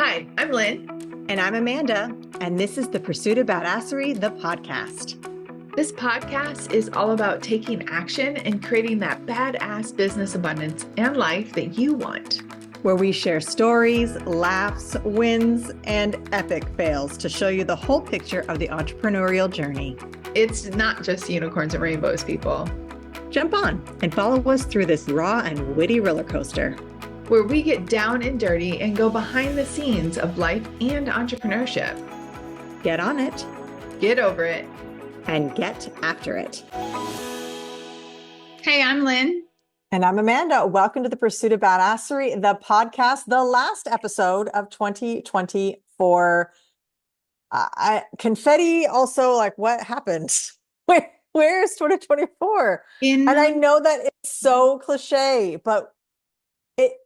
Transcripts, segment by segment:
Hi, I'm Lynn. And I'm Amanda, and this is the Pursuit of Badasserie, the podcast. This podcast is all about taking action and creating that badass business abundance and life that you want. Where we share stories, laughs, wins, and epic fails to show you the whole picture of the entrepreneurial journey. It's not just unicorns and rainbows, people. Jump on and follow us through this raw and witty roller coaster, where we get down and dirty and go behind the scenes of life and entrepreneurship. Get on it, get over it, and get after it. Hey, I'm Lynn. And I'm Amanda. Welcome to the Pursuit of Badasserie, the podcast, the last episode of 2024. Confetti also, like, what happened? Where's 2024? And I know that it's so cliche, but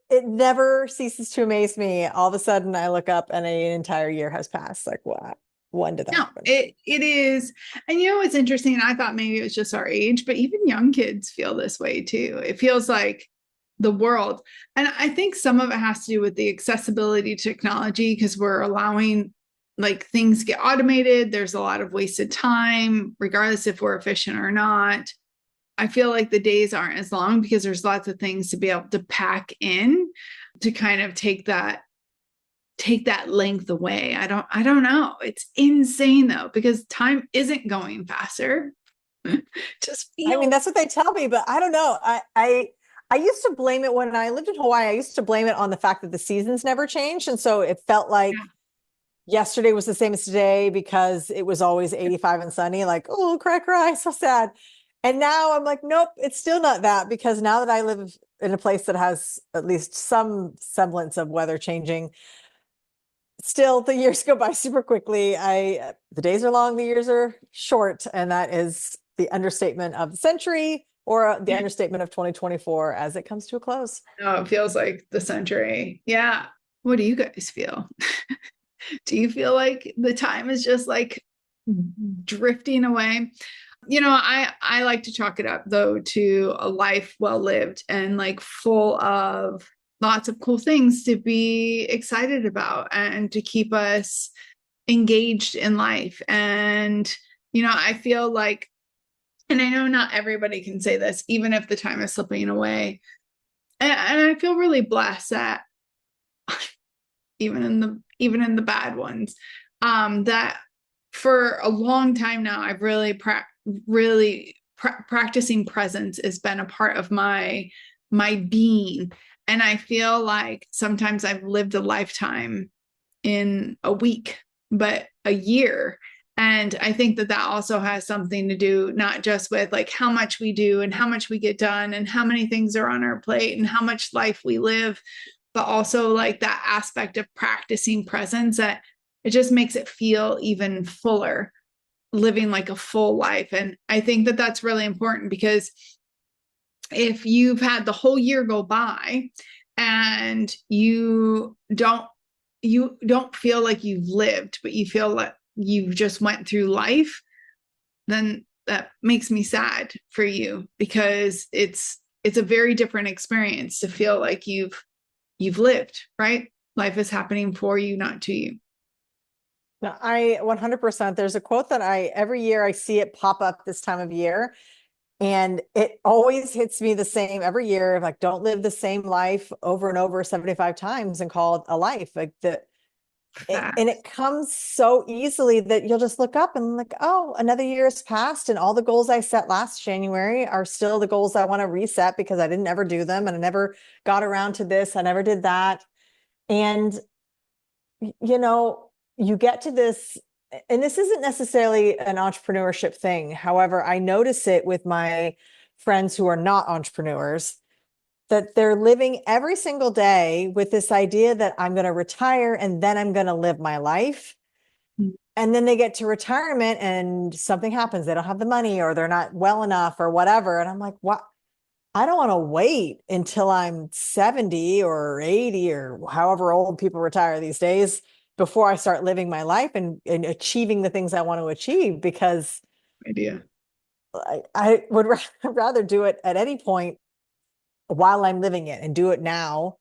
it never ceases to amaze me. All of a sudden I look up and an entire year has passed. Like, what? When did that happen? It is. And you know what's interesting? I thought maybe it was just our age, but even young kids feel this way too. It feels like the world. And I think some of it has to do with the accessibility to technology, because we're allowing like things get automated. There's a lot of wasted time, regardless if we're efficient or not. I feel like the days aren't as long because there's lots of things to be able to pack in to kind of take that length away. I don't know. It's insane though, because time isn't going faster. I mean, that's what they tell me, but I don't know. I used to blame it when I lived in Hawaii. I used to blame it on the fact that the seasons never changed. And so it felt like yesterday was the same as today because it was always 85 and sunny, like, oh, cry, so sad. And now I'm like, nope, it's still not that, because now that I live in a place that has at least some semblance of weather changing, still the years go by super quickly. The days are long, the years are short, and that is the understatement of the century, or the understatement of 2024 as it comes to a close. Oh, it feels like the century. Yeah. What do you guys feel? Do you feel like the time is just like drifting away? You know, I like to chalk it up though to a life well lived and like full of lots of cool things to be excited about and to keep us engaged in life. And, you know, I feel like, and I know not everybody can say this, even if the time is slipping away. And I feel really blessed that even in the bad ones, that for a long time now, I've really practicing presence has been a part of my being. And I feel like sometimes I've lived a lifetime in a week, but a year. And I think that also has something to do, not just with like how much we do and how much we get done and how many things are on our plate and how much life we live, but also like that aspect of practicing presence, that it just makes it feel even fuller, living like a full life. And I think that that's really important, because if you've had the whole year go by and you don't feel like you've lived, but you feel like you've just went through life, then that makes me sad for you, because it's a very different experience to feel like you've lived, right? Life is happening for you, not to you. No, I 100%. There's a quote that every year I see it pop up this time of year, and it always hits me the same every year. Like, don't live the same life over and over 75 times and call it a life. Like and it comes so easily that you'll just look up and like, oh, another year has passed, and all the goals I set last January are still the goals I want to reset because I didn't ever do them, and I never got around to this. I never did that. And, you know, you get to this, and this isn't necessarily an entrepreneurship thing. However, I notice it with my friends who are not entrepreneurs, that they're living every single day with this idea that I'm going to retire and then I'm going to live my life. And then they get to retirement and something happens. They don't have the money, or they're not well enough, or whatever. And I'm like, what? I don't want to wait until I'm 70 or 80 or however old people retire these days before I start living my life and achieving the things I want to achieve, because I would rather do it at any point while I'm living it and do it now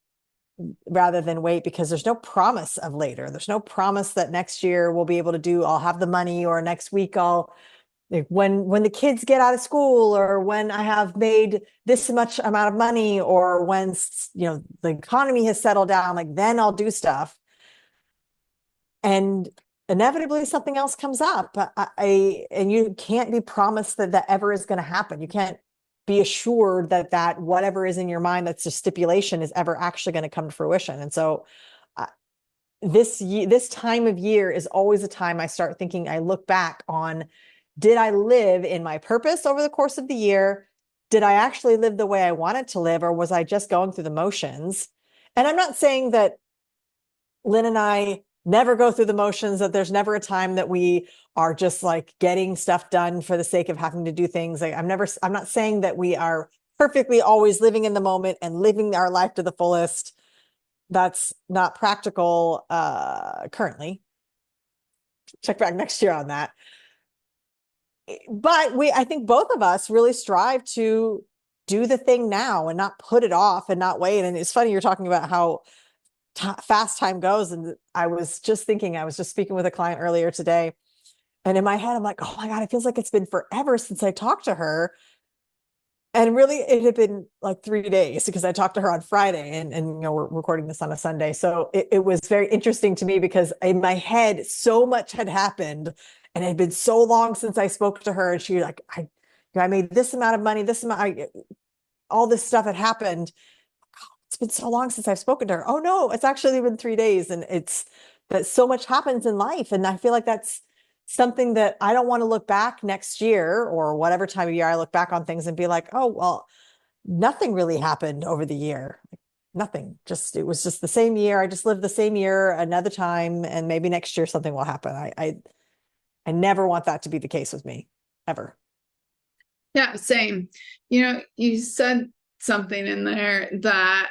rather than wait, because there's no promise of later. There's no promise that next year we'll be able to do, I'll have the money, or next week I'll, like, when the kids get out of school, or when I have made this much amount of money, or when, you know, the economy has settled down, like then I'll do stuff. And inevitably something else comes up. And you can't be promised that that ever is going to happen. You can't be assured that whatever is in your mind, that's a stipulation, is ever actually going to come to fruition. And so this time of year is always a time I start thinking, I look back on, did I live in my purpose over the course of the year? Did I actually live the way I wanted to live, or was I just going through the motions? And I'm not saying that Lynn and I never go through the motions, that there's never a time that we are just like getting stuff done for the sake of having to do things. Like I'm not saying that we are perfectly always living in the moment and living our life to the fullest. That's not practical currently. Check back next year on that. But I think both of us really strive to do the thing now and not put it off and not wait. And it's funny, you're talking about how fast time goes. And I was just speaking with a client earlier today, and in my head, I'm like, oh my God, it feels like it's been forever since I talked to her. And really, it had been like 3 days, because I talked to her on Friday, and you know, we're recording this on a Sunday. So it was very interesting to me, because in my head, so much had happened, and it had been so long since I spoke to her. And she like, I made this amount of money, all this stuff had happened. It's been so long since I've spoken to her. Oh no, it's actually been 3 days. And it's that so much happens in life. And I feel like that's something that I don't want to look back next year, or whatever time of year I look back on things, and be like, oh, well, nothing really happened over the year. Nothing. It was just the same year. I just lived the same year another time, and maybe next year something will happen. I never want that to be the case with me, ever. Yeah, same. You know, you said something in there that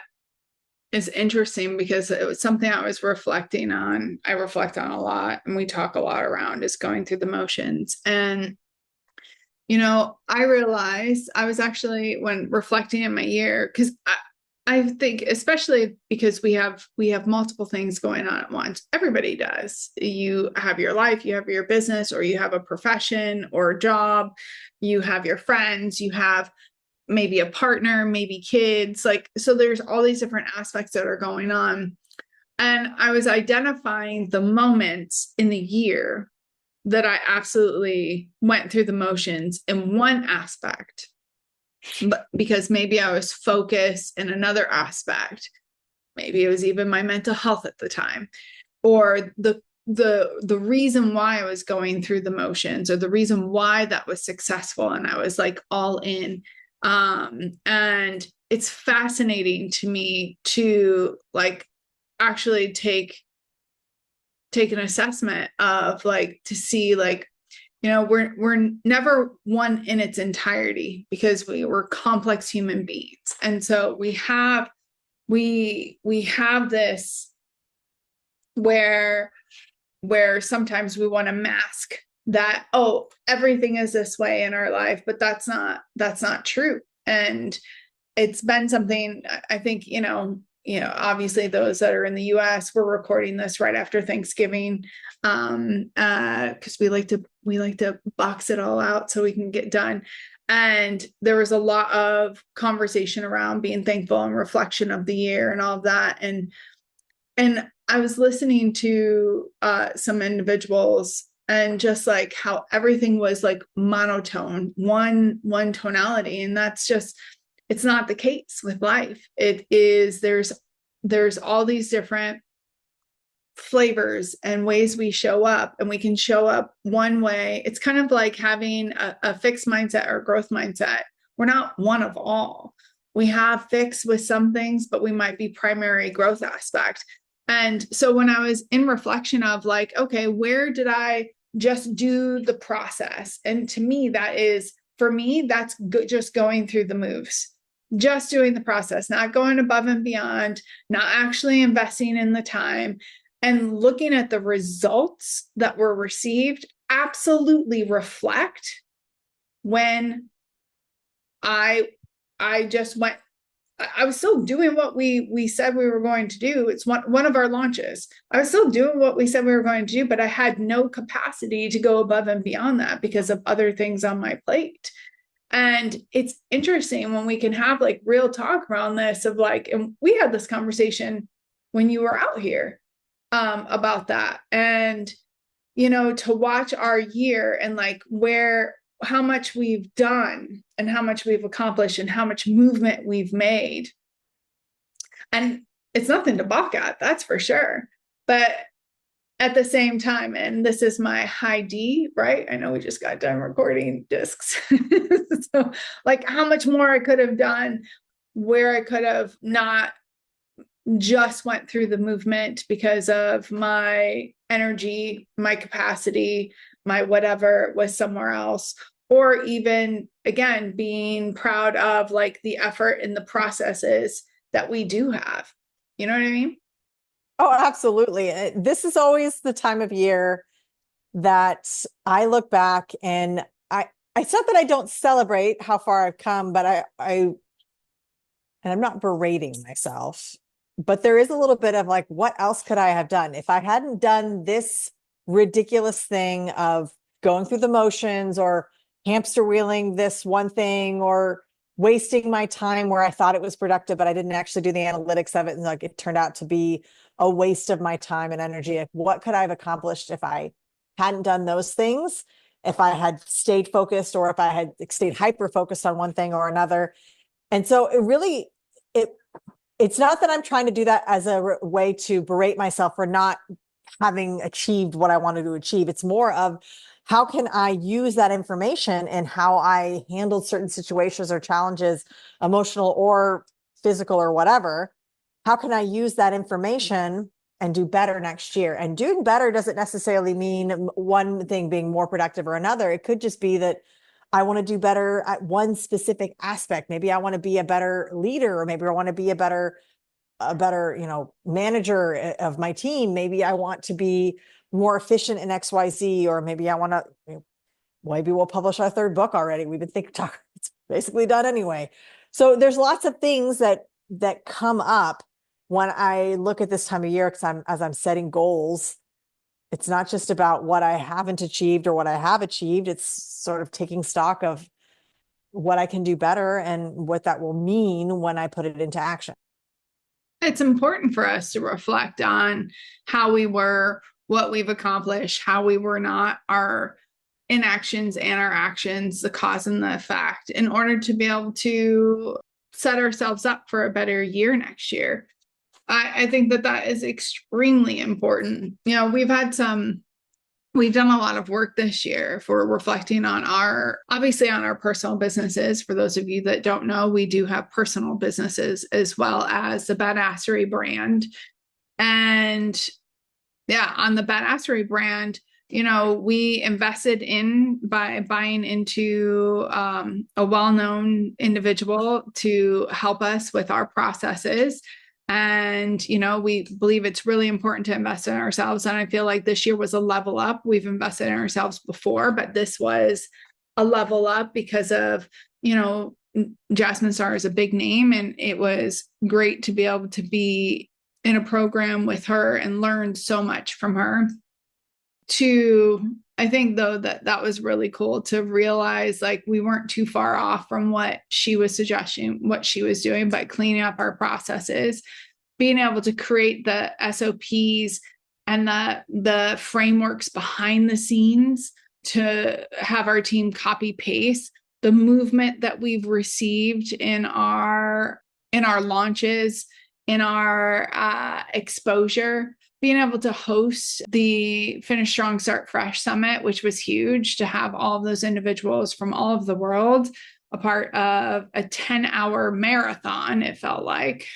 is interesting, because it was something I was reflecting on. I reflect on a lot, and we talk a lot around, is going through the motions. And, you know, I realized I was actually, when reflecting in my year, because I think, especially because we have multiple things going on at once. Everybody does. You have your life, you have your business, or you have a profession or a job, you have your friends, you have maybe a partner, maybe kids, like, so there's all these different aspects that are going on. And I was identifying the moments in the year that I absolutely went through the motions in one aspect, but because maybe I was focused in another aspect. Maybe it was even my mental health at the time, or the reason why I was going through the motions, or the reason why that was successful, and I was like all in. And it's fascinating to me to like actually take an assessment of, like, to see, like, you know, we're never one in its entirety, because we're complex human beings. And so we have this where sometimes we want to mask that, oh, everything is this way in our life, but that's not true. And it's been something, I think, you know, obviously those that are in the US, we're recording this right after Thanksgiving, because we like to box it all out so we can get done. And there was a lot of conversation around being thankful and reflection of the year and all of that. And I was listening to some individuals, and just like how everything was like monotone, one tonality. And that's just, it's not the case with life. It is, there's all these different flavors and ways we show up, and we can show up one way. It's kind of like having a fixed mindset or growth mindset. We're not one of all. We have fixed with some things, but we might be primary growth aspect. And so when I was in reflection of like, okay, where did I just do the process? And to me, that's good. Just going through the moves, just doing the process, not going above and beyond, not actually investing in the time, and looking at the results that were received absolutely reflect when I just went I was still doing what we said we were going to do. It's one of our launches. I was still doing what we said we were going to do, but I had no capacity to go above and beyond that because of other things on my plate. And it's interesting when we can have like real talk around this of like, and we had this conversation when you were out here about that. And, you know, to watch our year and like how much we've done and how much we've accomplished and how much movement we've made. And it's nothing to balk at, that's for sure. But at the same time, and this is my high D, right? I know we just got done recording discs. So like how much more I could have done, where I could have not just went through the movement because of my energy, my capacity, my whatever was somewhere else. Or even, again, being proud of like the effort and the processes that we do have. You know what I mean? Oh, absolutely. This is always the time of year that I look back and it's not that I don't celebrate how far I've come, but and I'm not berating myself, but there is a little bit of like, what else could I have done? If I hadn't done this ridiculous thing of going through the motions or hamster wheeling this one thing or wasting my time where I thought it was productive, but I didn't actually do the analytics of it. And like, it turned out to be a waste of my time and energy. Like, what could I have accomplished if I hadn't done those things? If I had stayed focused or if I had stayed hyper focused on one thing or another. And so it's not that I'm trying to do that as a way to berate myself for not having achieved what I wanted to achieve. It's more of how can I use that information and how I handled certain situations or challenges, emotional or physical or whatever. How can I use that information and do better next year? And doing better doesn't necessarily mean one thing being more productive or another. It could just be that I want to do better at one specific aspect. Maybe I want to be a better leader, or maybe I want to be a better, manager of my team. Maybe I want to be more efficient in XYZ, or maybe I want to, maybe we'll publish our third book already. We've been thinking, it's basically done anyway. So there's lots of things that come up when I look at this time of year, because as I'm setting goals. It's not just about what I haven't achieved or what I have achieved. It's sort of taking stock of what I can do better and what that will mean when I put it into action. It's important for us to reflect on how we were, what we've accomplished, how we were not, our inactions and our actions, the cause and the effect, in order to be able to set ourselves up for a better year next year. I think that is extremely important. You know, we've done a lot of work this year for reflecting on obviously on our personal businesses. For those of you that don't know, we do have personal businesses as well as the Badasserie brand. And yeah, on the Badasserie brand, you know, we invested by buying into a well-known individual to help us with our processes. And, you know, we believe it's really important to invest in ourselves. And I feel like this year was a level up. We've invested in ourselves before, but this was a level up because of, you know, Jasmine Star is a big name, and it was great to be able to be in a program with her and learn so much from her. I think though that was really cool to realize like we weren't too far off from what she was suggesting, what she was doing by cleaning up our processes, being able to create the SOPs and the frameworks behind the scenes to have our team copy paste the movement that we've received in our launches, in our exposure. Being able to host the Finish Strong, Start Fresh Summit, which was huge, to have all of those individuals from all over the world a part of a 10-hour marathon, it felt like.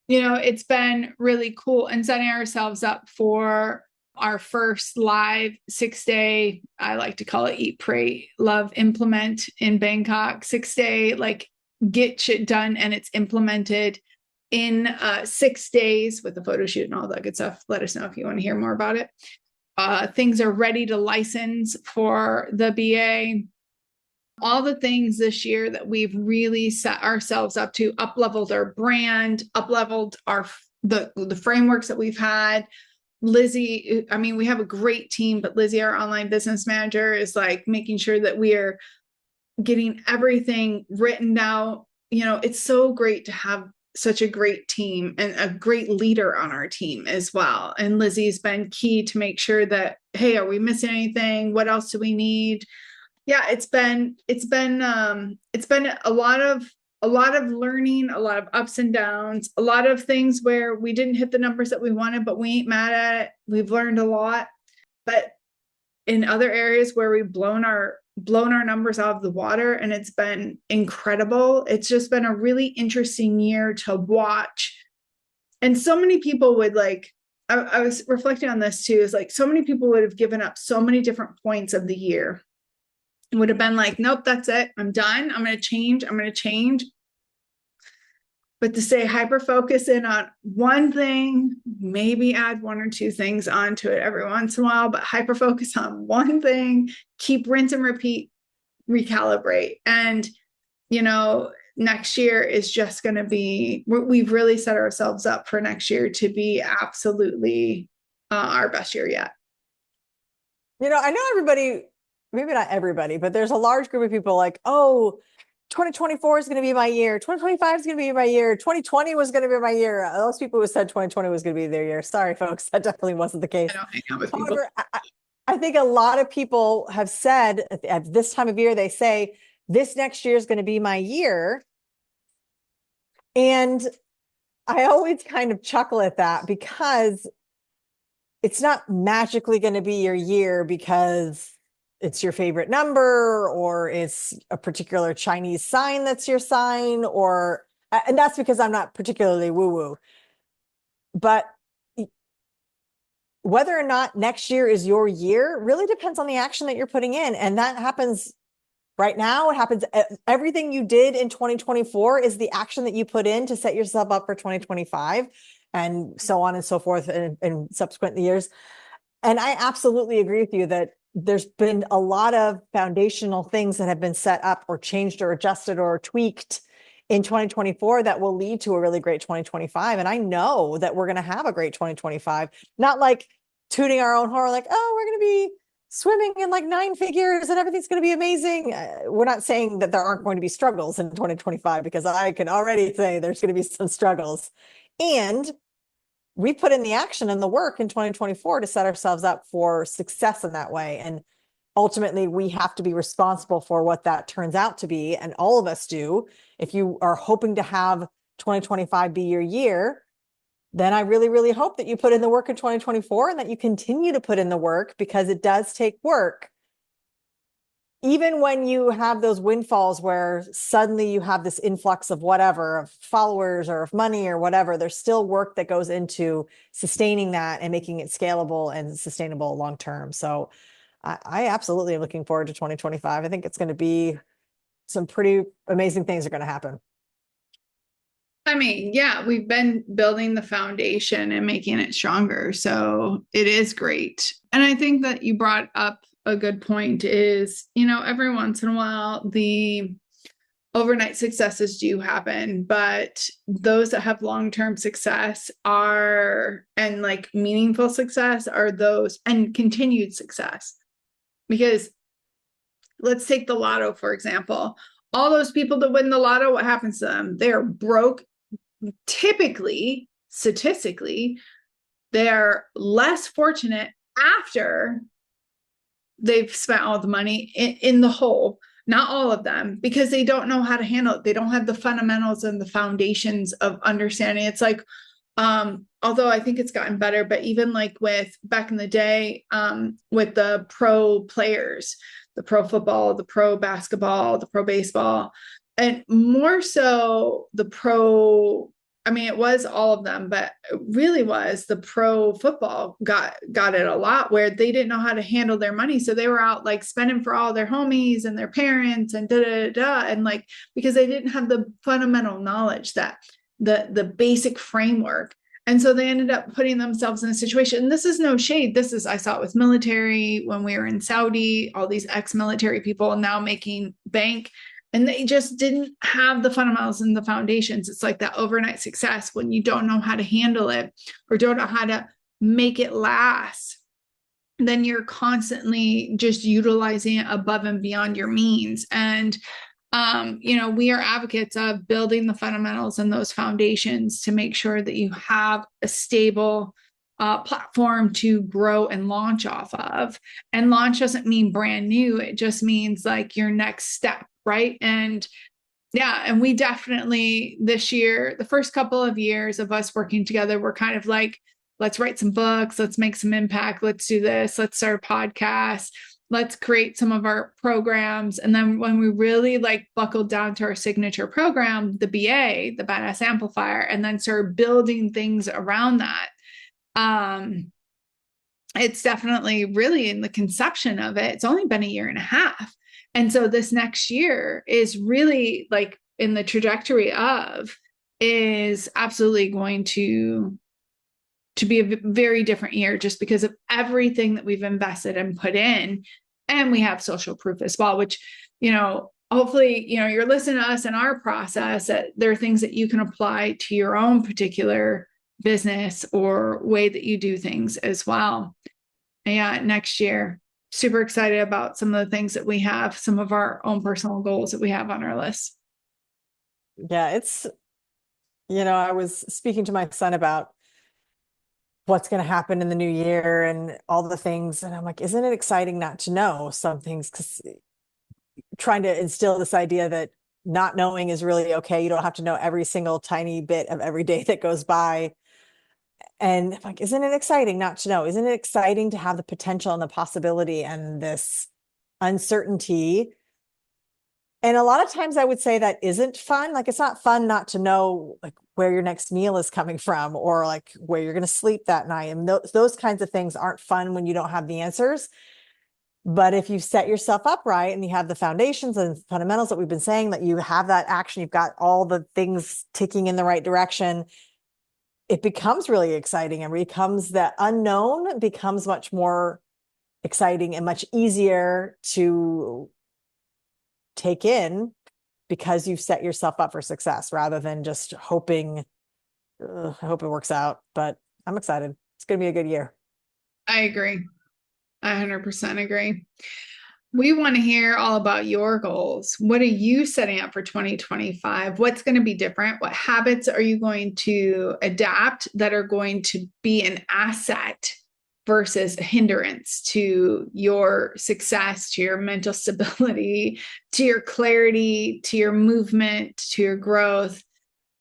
You know, it's been really cool, and setting ourselves up for our first live 6-day, I like to call it Eat, Pray, Love, Implement in Bangkok, 6-day, like get shit done and it's implemented in 6 days with the photo shoot and all that good stuff. Let us know if you want to hear more about it. Things are ready to license for the BA. all the things this year that we've really set ourselves up to, up-leveled our brand, up-leveled the frameworks that we've had. Lizzie, I mean, we have a great team, but Lizzie, our online business manager, is like making sure that we are getting everything written out. It's so great to have such a great team and a great leader on our team as well. And Lizzie's been key to make sure that, hey, are we missing anything? What else do we need? Yeah, it's been a lot of learning, a lot of ups and downs, a lot of things where we didn't hit the numbers that we wanted, but we ain't mad at it. We've learned a lot. But in other areas where we've blown our numbers out of the water, and it's been incredible. It's just been a really interesting year to watch. And so many people would I was reflecting on this too, is like so many people would have given up so many different points of the year. It would have been like, nope, that's it. I'm done. I'm going to change. But to say hyper focus in on one thing, maybe add one or two things onto it every once in a while, but hyper focus on one thing, keep rinse and repeat, recalibrate. And, next year is just going to be, we've really set ourselves up for next year to be absolutely our best year yet. I know everybody, maybe not everybody, but there's a large group of people like, oh, 2024 is going to be my year. 2025 is going to be my year. 2020 was going to be my year. Those people who said 2020 was going to be their year. Sorry, folks. That definitely wasn't the case. I don't hang out with people. However, I think a lot of people have said at this time of year, they say, this next year is going to be my year. And I always kind of chuckle at that because it's not magically going to be your year because it's your favorite number or it's a particular Chinese sign that's your sign, and that's because I'm not particularly woo-woo. But whether or not next year is your year really depends on the action that you're putting in. And that happens right now. It happens. Everything you did in 2024 is the action that you put in to set yourself up for 2025 and so on and so forth in subsequent years. And I absolutely agree with you that there's been a lot of foundational things that have been set up or changed or adjusted or tweaked in 2024 that will lead to a really great 2025. And I know that we're going to have a great 2025, not like tooting our own horn, like, oh, we're going to be swimming in like 9 figures and everything's going to be amazing. We're not saying that there aren't going to be struggles in 2025, because I can already say there's going to be some struggles. And we put in the action and the work in 2024 to set ourselves up for success in that way. And ultimately, we have to be responsible for what that turns out to be. And all of us do. If you are hoping to have 2025 be your year, then I really, really hope that you put in the work in 2024 and that you continue to put in the work, because it does take work. Even when you have those windfalls where suddenly you have this influx of whatever, of followers or of money or whatever, there's still work that goes into sustaining that and making it scalable and sustainable long term. So I absolutely am looking forward to 2025. I think it's going to be some pretty amazing things are going to happen. I mean, yeah, we've been building the foundation and making it stronger. So it is great. And I think that you brought up a good point is, every once in a while, the overnight successes do happen, but those that have long-term success and like meaningful success are those, and continued success. Because let's take the lotto, for example. All those people that win the lotto, what happens to them? They're broke. Typically, statistically, they're less fortunate after they've spent all the money in the whole. Not all of them, because they don't know how to handle it. They don't have the fundamentals and the foundations of understanding. It's like, although I think it's gotten better, but even like with back in the day, with the pro players, the pro football, the pro basketball, the pro baseball, and more so the pro, I mean, it was all of them, but it really was the pro football got it a lot, where they didn't know how to handle their money. So they were out like spending for all their homies and their parents and and like, because they didn't have the fundamental knowledge, that the basic framework And so they ended up putting themselves in a situation. And this is no shade. I saw it with military when we were in Saudi, all these ex-military people now making bank, and they just didn't have the fundamentals and the foundations. It's like that overnight success when you don't know how to handle it or don't know how to make it last. Then you're constantly just utilizing it above and beyond your means. And we are advocates of building the fundamentals and those foundations to make sure that you have a stable platform to grow and launch off of. And launch doesn't mean brand new. It just means like your next step, right? And yeah, and we definitely this year, the first couple of years of us working together, we're kind of like, let's write some books, let's make some impact, let's do this, let's start a podcast, let's create some of our programs. And then when we really like buckled down to our signature program, the BA, the Badass Amplifier, and then started building things around that. It's definitely really in the conception of it. It's only been a year and a half. And so this next year is really like in the trajectory of is absolutely going to be a very different year just because of everything that we've invested and put in. And we have social proof as well, which, hopefully, you're listening to us in our process, that there are things that you can apply to your own particular business or way that you do things as well. And yeah, next year, super excited about some of the things that we have, some of our own personal goals that we have on our list. Yeah, it's, I was speaking to my son about what's going to happen in the new year and all the things. And I'm like, isn't it exciting not to know some things? Because trying to instill this idea that not knowing is really okay. You don't have to know every single tiny bit of every day that goes by. And I'm like, isn't it exciting not to know? Isn't it exciting to have the potential and the possibility and this uncertainty? And a lot of times I would say that isn't fun. Like, it's not fun not to know like where your next meal is coming from or like where you're going to sleep that night. And those kinds of things aren't fun when you don't have the answers. But if you set yourself up right and you have the foundations and fundamentals that we've been saying, that you have that action, you've got all the things ticking in the right direction, it becomes really exciting and becomes the unknown becomes much more exciting and much easier to take in because you've set yourself up for success rather than just hoping, I hope it works out, but I'm excited. It's going to be a good year. I agree. I 100% agree. We want to hear all about your goals. What are you setting up for 2025? What's going to be different? What habits are you going to adapt that are going to be an asset versus a hindrance to your success, to your mental stability, to your clarity, to your movement, to your growth,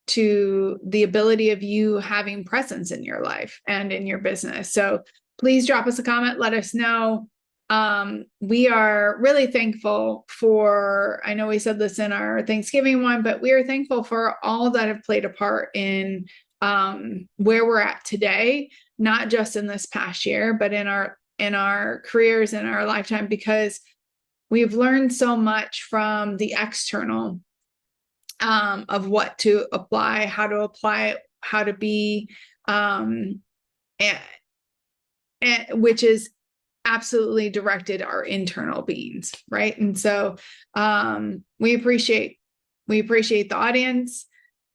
to the ability of you having presence in your life and in your business? So please drop us a comment. Let us know. We are really thankful for, I know we said this in our Thanksgiving one, but we are thankful for all that have played a part in where we're at today, not just in this past year, but in our careers, in our lifetime, because we've learned so much from the external of what to apply, how to be, which is absolutely directed our internal beings, right? And so we appreciate the audience.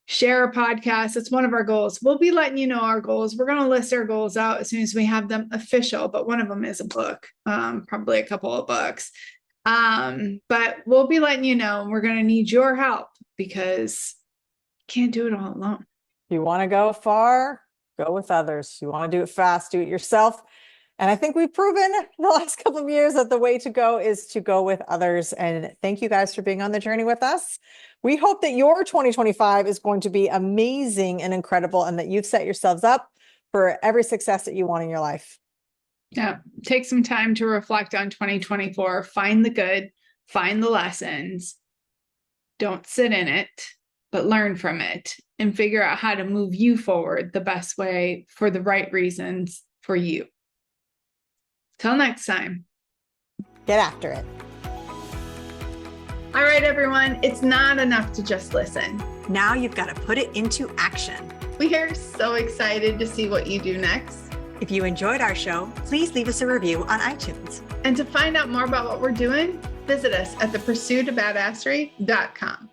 Share a podcast. It's one of our goals. We'll be letting you know our goals. We're going to list our goals out as soon as we have them official, but one of them is a book, probably a couple of books. But we'll be letting you know, and we're going to need your help because you can't do it all alone. If you want to go far, go with others. You want to do it fast, do it yourself. And I think we've proven in the last couple of years that the way to go is to go with others. And thank you guys for being on the journey with us. We hope that your 2025 is going to be amazing and incredible, and that you've set yourselves up for every success that you want in your life. Yeah. Take some time to reflect on 2024. Find the good, find the lessons. Don't sit in it, but learn from it and figure out how to move you forward the best way for the right reasons for you. Till next time. Get after it. All right, everyone. It's not enough to just listen. Now you've got to put it into action. We are so excited to see what you do next. If you enjoyed our show, please leave us a review on iTunes. And to find out more about what we're doing, visit us at thepursuitofbadasserie.com.